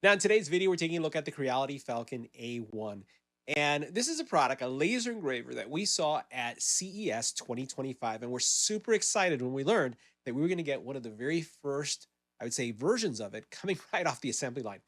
Now, in today's video, we're taking a look at the Creality Falcon A1. And this is a product, a laser engraver that we saw at CES 2025. And we're super excited when we learned that we were going to get one of the very first, I would say, versions of it coming right off the assembly line.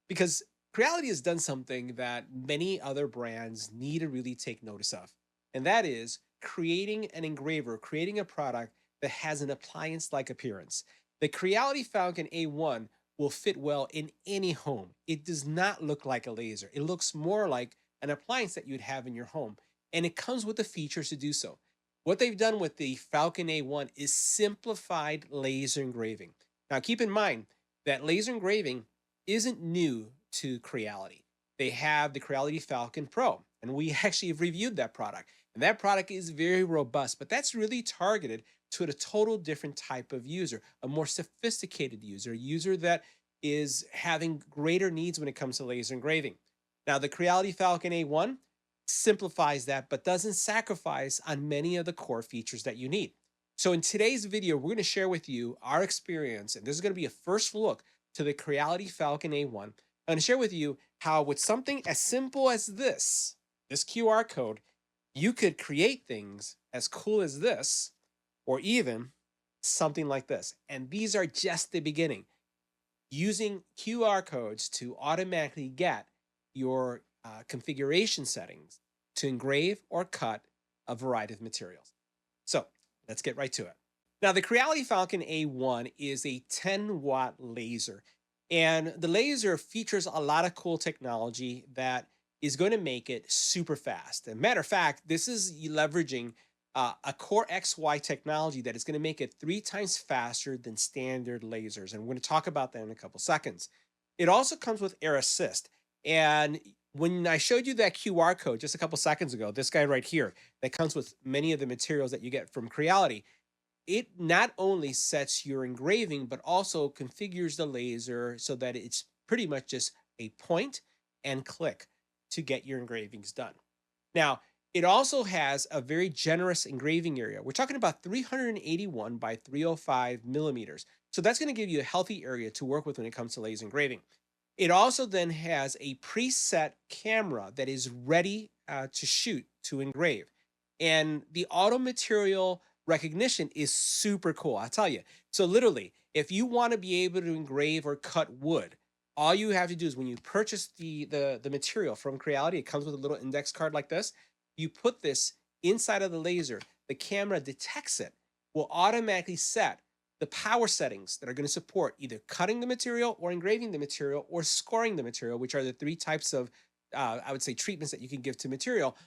Because Creality has done something that many other brands need to really take notice of. And that is creating an engraver, creating a product that has an appliance like appearance. The Creality Falcon A1 will fit well in any home. It does not look like a laser. It looks more like an appliance that you'd have in your home, and it comes with the features to do so. What they've done with the Falcon A1 is simplified laser engraving. Now, keep in mind that laser engraving isn't new to Creality. They have the Creality Falcon Pro, and we actually have reviewed that product. And that product is very robust, but that's really targeted to a total different type of user, a more sophisticated user, a user that is having greater needs when it comes to laser engraving. Now, the Creality Falcon A1 simplifies that, but doesn't sacrifice on many of the core features that you need. So in today's video, we're going to share with you our experience, and this is going to be a first look to the Creality Falcon A1. I'm going to share with you how with something as simple as this QR code, you could create things as cool as this, or even something like this. And these are just the beginning. Using QR codes to automatically get your configuration settings to engrave or cut a variety of materials. So let's get right to it. Now, the Creality Falcon A1 is a 10-watt laser, and the laser features a lot of cool technology that is going to make it super fast. As a matter of fact, this is leveraging a Core XY technology that is going to make it 3 times faster than standard lasers. And we're going to talk about that in a couple seconds. It also comes with air assist. And when I showed you that QR code just a couple seconds ago, this guy right here, that comes with many of the materials that you get from Creality, it not only sets your engraving, but also configures the laser so that it's pretty much just a point and click to get your engravings done. Now, it also has a very generous engraving area. We're talking about 381 by 305 millimeters. So that's going to give you a healthy area to work with when it comes to laser engraving. It also then has a preset camera that is ready to shoot, to engrave. And the auto material recognition is super cool, I'll tell you. So literally, if you want to be able to engrave or cut wood, all you have to do is when you purchase the material from Creality, it comes with a little index card like this. You put this inside of the laser, the camera detects it, will automatically set the power settings that are going to support either cutting the material or engraving the material or scoring the material, which are the 3 types of, I would say, treatments that you can give to material.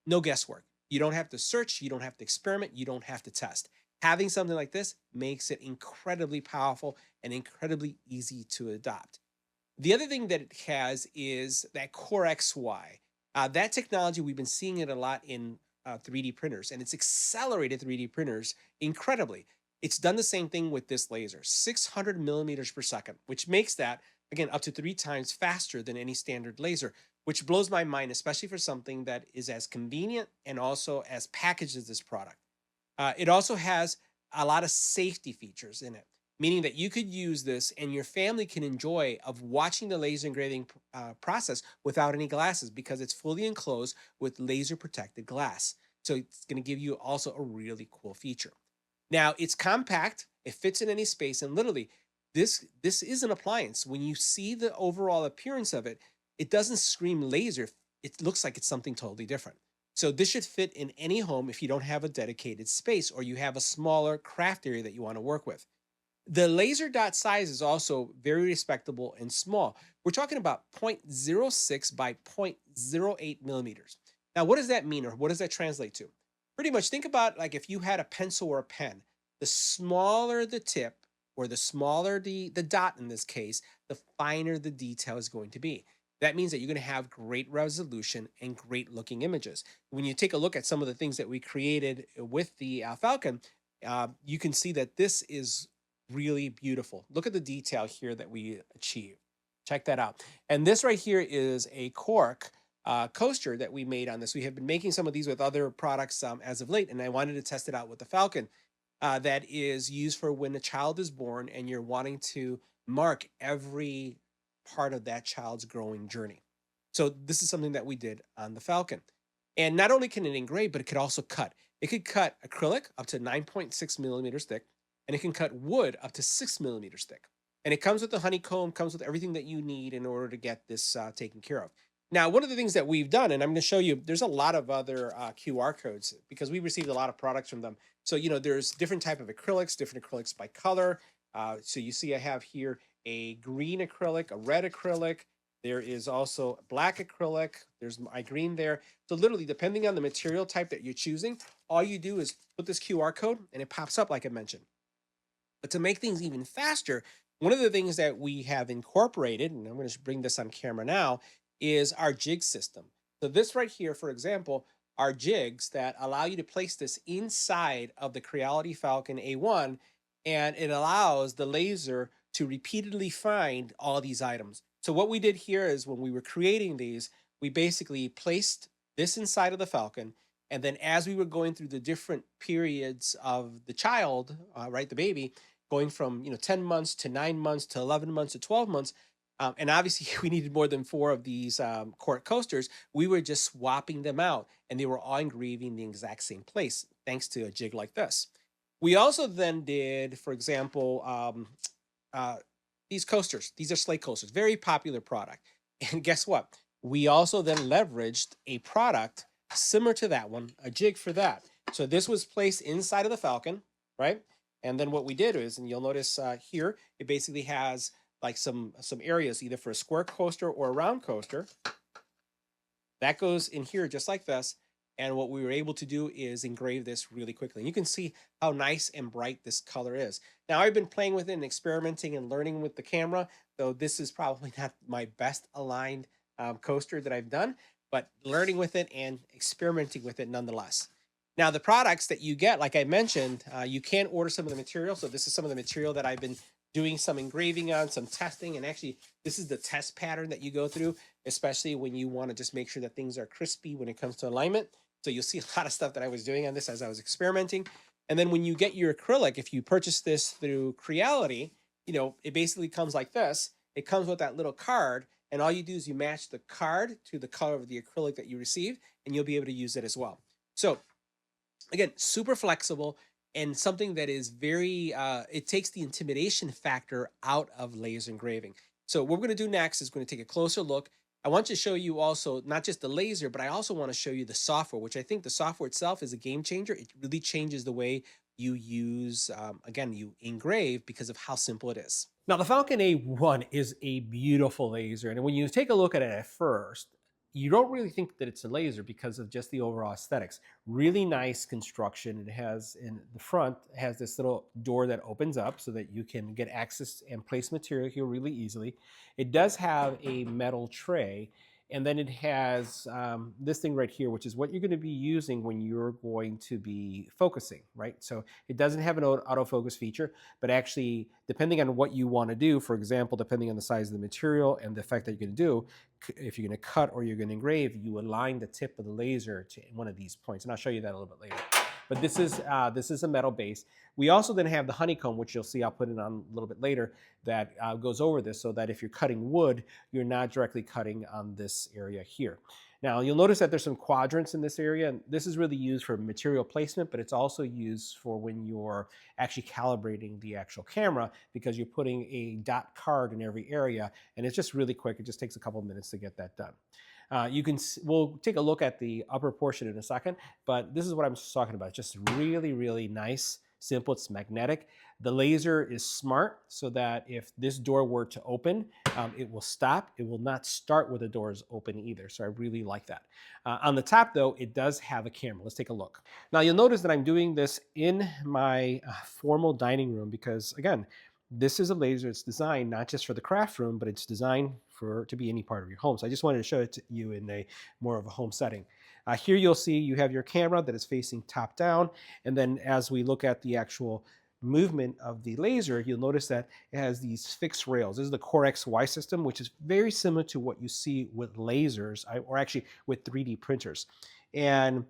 No guesswork. You don't have to search, you don't have to experiment, you don't have to test. Having something like this makes it incredibly powerful and incredibly easy to adopt. The other thing that it has is that Core XY. That technology, we've been seeing it a lot in 3D printers, and it's accelerated 3D printers incredibly. It's done the same thing with this laser, 600 millimeters per second, which makes that, again, up to 3 times faster than any standard laser, which blows my mind, especially for something that is as convenient and also as packaged as this product. It also has a lot of safety features in it, meaning that you could use this and your family can enjoy of watching the laser engraving process without any glasses because it's fully enclosed with laser protected glass. So it's going to give you also a really cool feature. Now it's compact, it fits in any space, and literally this is an appliance. When you see the overall appearance of it, it doesn't scream laser. It looks like it's something totally different. So this should fit in any home if you don't have a dedicated space or you have a smaller craft area that you want to work with. The laser dot size is also very respectable and small. We're talking about 0.06 by zero point zero 0.08 millimeters. Now, what does that mean or what does that translate to? Pretty much think about like if you had a pencil or a pen, the smaller the tip or the smaller the dot in this case, the finer the detail is going to be. That means that you're going to have great resolution and great looking images. When you take a look at some of the things that we created with the Falcon, you can see that this is really beautiful. Look at the detail here that we achieved. Check that out. And this right here is a cork coaster that we made on this. We have been making some of these with other products as of late, and I wanted to test it out with the Falcon. That is used for when a child is born and you're wanting to mark every part of that child's growing journey. So this is something that we did on the Falcon. And not only can it engrave, but it could also cut. It could cut acrylic up to 9.6 millimeters thick, and it can cut wood up to 6 millimeters thick. And it comes with the honeycomb, comes with everything that you need in order to get this taken care of. Now, one of the things that we've done, and I'm going to show you, there's a lot of other QR codes because we received a lot of products from them. So, there's different type of acrylics, different acrylics by color. So you see I have here a green acrylic, a red acrylic. There is also black acrylic. There's my green there. So literally, depending on the material type that you're choosing, all you do is put this QR code and it pops up like I mentioned. But to make things even faster, one of the things that we have incorporated, and I'm going to bring this on camera now, is our jig system. So this right here, for example, are jigs that allow you to place this inside of the Creality Falcon A1, and it allows the laser to repeatedly find all these items. So what we did here is when we were creating these, we basically placed this inside of the Falcon, and then as we were going through the different periods of the child, right, the baby, going from 10 months to 9 months to 11 months to 12 months, and obviously we needed more than 4 of these court coasters. We were just swapping them out, and they were all engraving the exact same place thanks to a jig like this. We also then did, for example, uh, these coasters. These are slate coasters, very popular product. And guess what? We also then leveraged a product similar to that one, a jig for that. So this was placed inside of the Falcon, right? And then what we did is, and you'll notice here, it basically has like some areas either for a square coaster or a round coaster. That goes in here just like this. And what we were able to do is engrave this really quickly. And you can see how nice and bright this color is. Now, I've been playing with it and experimenting and learning with the camera, though this is probably not my best aligned coaster that I've done, but learning with it and experimenting with it nonetheless. Now, the products that you get, like I mentioned, you can order some of the material. So this is some of the material that I've been doing some engraving on, some testing, and actually this is the test pattern that you go through, especially when you want to just make sure that things are crispy when it comes to alignment. So you'll see a lot of stuff that I was doing on this as I was experimenting. And then when you get your acrylic, if you purchase this through Creality, it basically comes like this. It comes with that little card, and all you do is you match the card to the color of the acrylic that you received, and you'll be able to use it as well. So again, super flexible and something that is very, it takes the intimidation factor out of laser engraving. So what we're going to do next is going to take a closer look. I want to show you also not just the laser, but I also want to show you the software, which I think the software itself is a game changer. It really changes the way you use, again, you engrave because of how simple it is. Now, the Falcon A1 is a beautiful laser. And when you take a look at it at first, you don't really think that it's a laser because of just the overall aesthetics. Really nice construction. It has in the front has this little door that opens up so that you can get access and place material here really easily. It does have a metal tray, and then it has this thing right here, which is what you're going to be using when you're going to be focusing, right? So it doesn't have an autofocus feature, but actually, depending on what you want to do, for example, depending on the size of the material and the effect that you're going to do, if you're going to cut or you're going to engrave, you align the tip of the laser to one of these points. And I'll show you that a little bit later. But this is a metal base. We also then have the honeycomb, which you'll see I'll put it on a little bit later, that goes over this so that if you're cutting wood, you're not directly cutting on this area here. Now, you'll notice that there's some quadrants in this area, and this is really used for material placement, but it's also used for when you're actually calibrating the actual camera because you're putting a dot card in every area, and it's just really quick. It just takes a couple of minutes to get that done. We'll take a look at the upper portion in a second, but this is what I'm just talking about. Just really, really nice, simple. It's magnetic. The laser is smart so that if this door were to open, it will stop. It will not start with the doors open either. So I really like that. On the top though, it does have a camera. Let's take a look. Now you'll notice that I'm doing this in my formal dining room because again, this is a laser. It's designed not just for the craft room, but it's designed to be any part of your home. So I just wanted to show it to you in a more of a home setting. Here you'll see you have your camera that is facing top down. And then as we look at the actual movement of the laser, you'll notice that it has these fixed rails. This is the Core XY system, which is very similar to what you see with lasers, or actually with 3D printers. And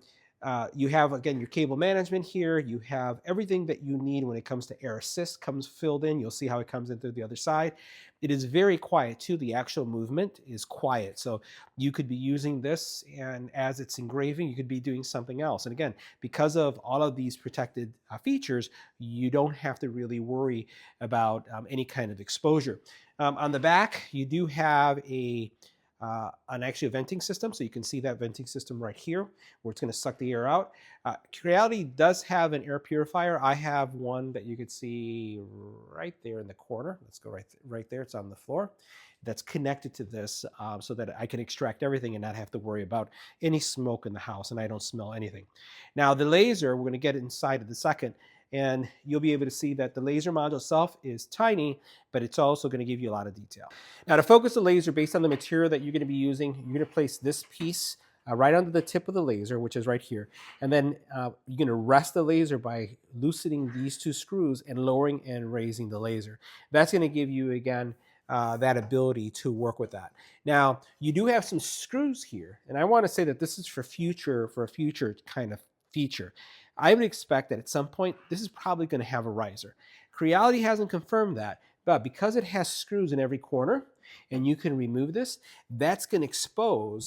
You have, again, your cable management here. You have everything that you need when it comes to air assist comes filled in. You'll see how it comes in through the other side. It is very quiet too. The actual movement is quiet. So you could be using this, and as it's engraving, you could be doing something else. And again, because of all of these protected features, you don't have to really worry about any kind of exposure. On the back, you do have an actual venting system. So you can see that venting system right here where it's going to suck the air out. Creality does have an air purifier. I have one that you could see right there in the corner. Let's go right there. It's on the floor. That's connected to this so that I can extract everything and not have to worry about any smoke in the house, and I don't smell anything. Now the laser, we're going to get inside of the second, and you'll be able to see that the laser module itself is tiny, but it's also going to give you a lot of detail. Now to focus the laser based on the material that you're going to be using, you're going to place this piece right under the tip of the laser, which is right here. And then you're going to rest the laser by loosening these two screws and lowering and raising the laser. That's going to give you, again, that ability to work with that. Now, you do have some screws here, and I want to say that this is for a future kind of feature. I would expect that at some point, this is probably going to have a riser. Creality hasn't confirmed that, but because it has screws in every corner, and you can remove this, that's going to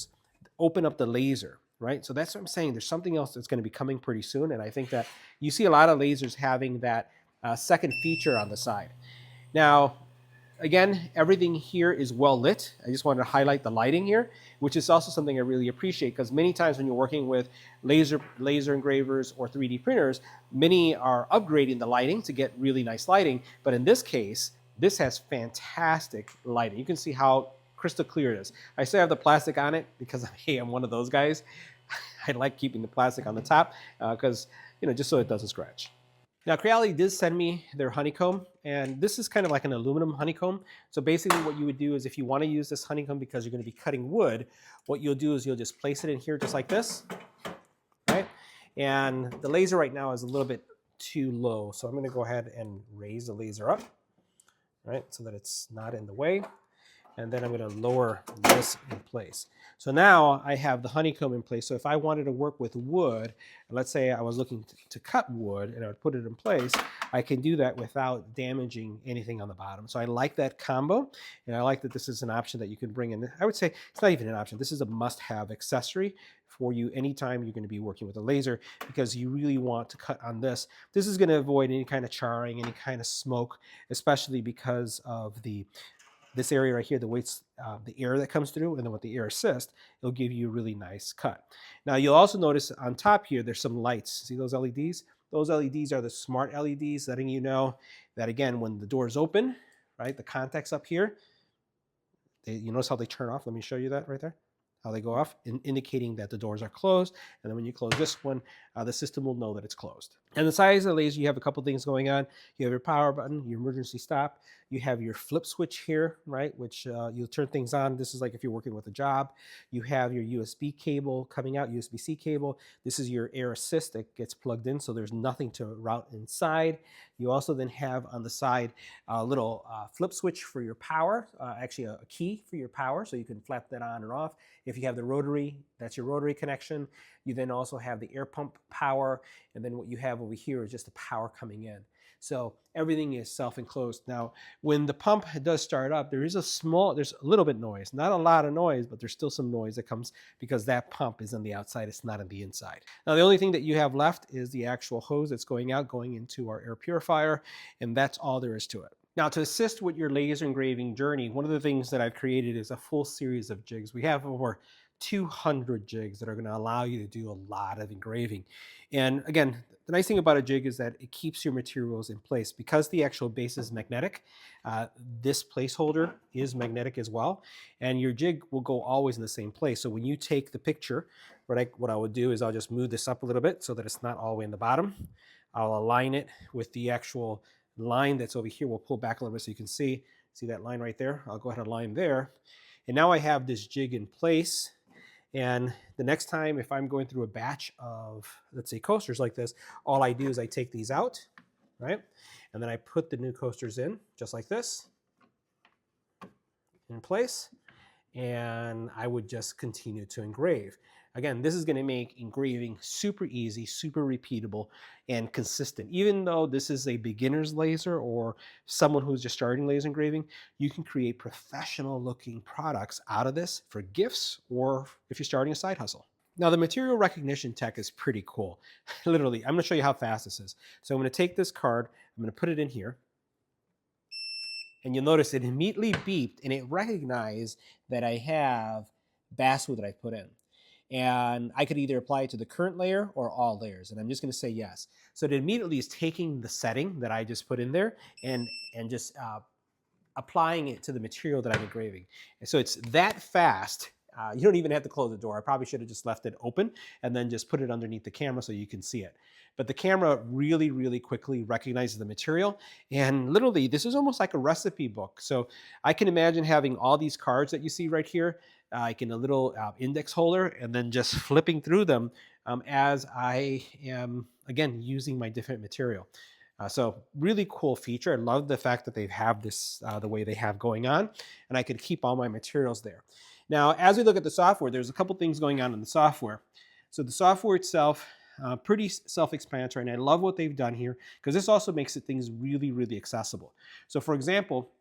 open up the laser, right? So that's what I'm saying. There's something else that's going to be coming pretty soon, and I think that you see a lot of lasers having that second feature on the side. Now, again, everything here is well lit. I just wanted to highlight the lighting here, which is also something I really appreciate, because many times when you're working with laser engravers or 3D printers, many are upgrading the lighting to get really nice lighting. But in this case, this has fantastic lighting. You can see how crystal clear it is. I still have the plastic on it because, hey, I'm one of those guys. I like keeping the plastic on the top because, just so it doesn't scratch. Now, Creality did send me their honeycomb, and this is kind of like an aluminum honeycomb. So basically what you would do is, if you want to use this honeycomb because you're going to be cutting wood, what you'll do is you'll just place it in here just like this, right? And the laser right now is a little bit too low, so I'm going to go ahead and raise the laser up, right, so that it's not in the way. And then I'm going to lower this in place. So now I have the honeycomb in place. So if I wanted to work with wood, let's say I was looking to cut wood and I would put it in place, I can do that without damaging anything on the bottom. So I like that combo, and I like that this is an option that you can bring in. I would say it's not even an option. This is a must-have accessory for you anytime you're going to be working with a laser, because you really want to cut on this. This is going to avoid any kind of charring, any kind of smoke, especially because of this area right here, the air that comes through, and then with the air assist, it'll give you a really nice cut. Now, you'll also notice on top here, there's some lights. See those LEDs? Those LEDs are the smart LEDs, letting you know that, again, when the door is open, right, the contacts up here, you notice how they turn off? Let me show you that right there. How they go off, indicating that the doors are closed. And then when you close this one, the system will know that it's closed. And the size of the laser, you have a couple things going on. You have your power button, your emergency stop. You have your flip switch here, right, which you'll turn things on. This is like if you're working with a job. You have your USB cable coming out, USB-C cable. This is your air assist that gets plugged in, so there's nothing to route inside. You also then have on the side a little flip switch for your power, actually a key for your power, so you can flap that on or off. If you have the rotary, that's your rotary connection. You then also have the air pump power, and then what you have over here is just the power coming in. So everything is self-enclosed. Now, when the pump does start up, there's a little bit noise. Not a lot of noise, but there's still some noise that comes because that pump is on the outside, it's not on the inside. Now, the only thing that you have left is the actual hose that's going into our air purifier, and that's all there is to it. Now, to assist with your laser engraving journey, one of the things that I've created is a full series of jigs. We have over 200 jigs that are going to allow you to do a lot of engraving. And again, the nice thing about a jig is that it keeps your materials in place. Because the actual base is magnetic, this placeholder is magnetic as well, and your jig will go always in the same place. So when you take the picture, what I would do is I'll just move this up a little bit so that it's not all the way in the bottom. I'll align it with the actual line that's over here. We'll pull back a little bit so you can see that line right there. I'll go ahead and align there. And now I have this jig in place. And the next time, if I'm going through a batch of, let's say, coasters like this, all I do is I take these out, right? And then I put the new coasters in, just like this, in place. And I would just continue to engrave. Again, this is going to make engraving super easy, super repeatable, and consistent. Even though this is a beginner's laser or someone who's just starting laser engraving, you can create professional looking products out of this for gifts or if you're starting a side hustle. Now, the material recognition tech is pretty cool. Literally, I'm going to show you how fast this is. So I'm going to take this card, I'm going to put it in here, and you'll notice it immediately beeped and it recognized that I have basswood that I put in. And I could either apply it to the current layer or all layers. And I'm just going to say yes. So it immediately is taking the setting that I just put in there and just applying it to the material that I'm engraving. And so it's that fast. You don't even have to close the door. I probably should have just left it open and then just put it underneath the camera so you can see it. But the camera really, really quickly recognizes the material. And literally, this is almost like a recipe book. So I can imagine having all these cards that you see right here, like in a little index holder, and then just flipping through them as I am, again, using my different material. So really cool feature. I love the fact that they have this the way they have going on, and I could keep all my materials there. Now, as we look at the software, there's a couple things going on in the software. So the software itself, pretty self-explanatory, and I love what they've done here because this also makes things really, really accessible. So for example,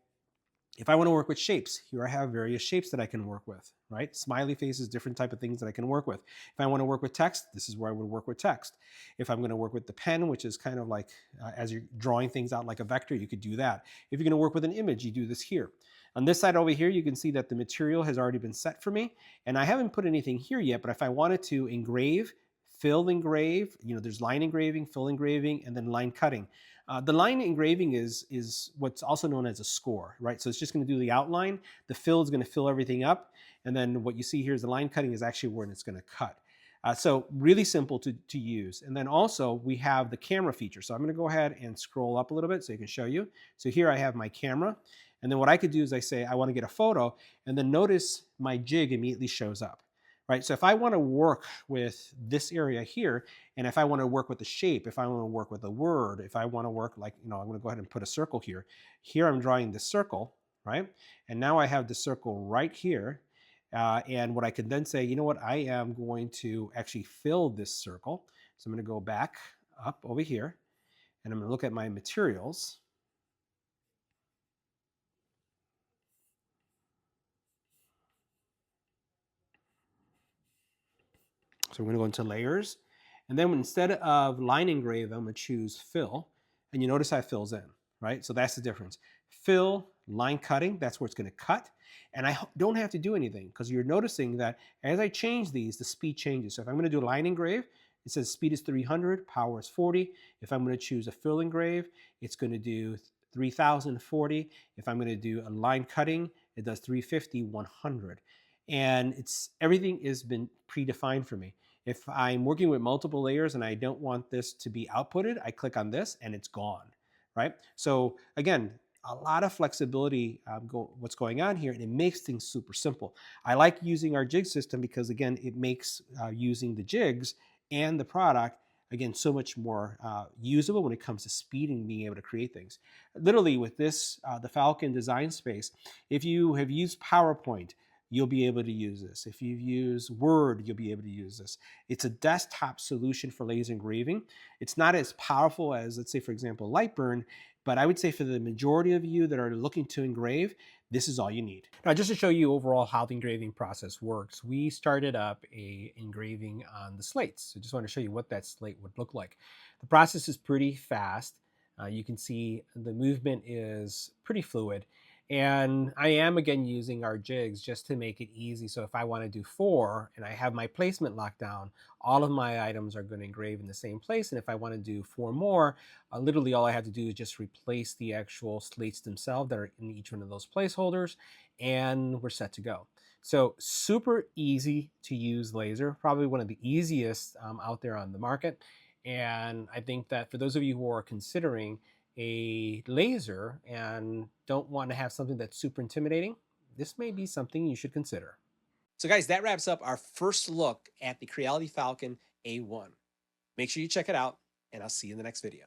if I want to work with shapes, here I have various shapes that I can work with, right? Smiley faces, different type of things that I can work with. If I want to work with text, this is where I would work with text. If I'm going to work with the pen, which is kind of like as you're drawing things out like a vector, you could do that. If you're going to work with an image, you do this here. On this side over here, you can see that the material has already been set for me, and I haven't put anything here yet, but if I wanted to engrave, fill engrave, there's line engraving, fill engraving, and then line cutting. The line engraving is what's also known as a score, right? So it's just going to do the outline. The fill is going to fill everything up. And then what you see here is the line cutting is actually where it's going to cut. So really simple to use. And then also we have the camera feature. So I'm going to go ahead and scroll up a little bit so I can show you. So here I have my camera. And then what I could do is I say I want to get a photo. And then notice my jig immediately shows up. Right, so if I want to work with this area here, and if I want to work with the shape, if I want to work with a word, if I want to work like, I'm going to go ahead and put a circle here. Here I'm drawing this circle, right? And now I have the circle right here. And what I can then say, I am going to actually fill this circle. So I'm going to go back up over here, and I'm going to look at my materials. So we're going to go into layers. And then instead of line engrave, I'm going to choose fill. And you notice how it fills in, right? So that's the difference. Fill, line cutting, that's where it's going to cut. And I don't have to do anything because you're noticing that as I change these, the speed changes. So if I'm going to do a line engrave, it says speed is 300, power is 40. If I'm going to choose a fill engrave, it's going to do 3040. If I'm going to do a line cutting, it does 350, 100. And everything has been predefined for me. If I'm working with multiple layers and I don't want this to be outputted, I click on this and it's gone, right? So again, a lot of flexibility what's going on here, and it makes things super simple. I like using our jig system because again, it makes using the jigs and the product again so much more usable when it comes to speed and being able to create things. Literally with this, the Falcon design space, if you have used PowerPoint, you'll be able to use this. If you've used Word, you'll be able to use this. It's a desktop solution for laser engraving. It's not as powerful as, let's say, for example, Lightburn, but I would say for the majority of you that are looking to engrave, this is all you need. Now, just to show you overall how the engraving process works, we started up a engraving on the slates. So just want to show you what that slate would look like. The process is pretty fast. You can see the movement is pretty fluid. And I am again using our jigs just to make it easy. So if I want to do 4 and I have my placement locked down, all of my items are going to engrave in the same place. And if I want to do 4 more, literally all I have to do is just replace the actual slates themselves that are in each one of those placeholders, and we're set to go. So super easy to use laser, probably one of the easiest out there on the market. And I think that for those of you who are considering a laser and don't want to have something that's super intimidating, this may be something you should consider. So guys, that wraps up our first look at the Creality Falcon A1. Make sure you check it out, and I'll see you in the next video.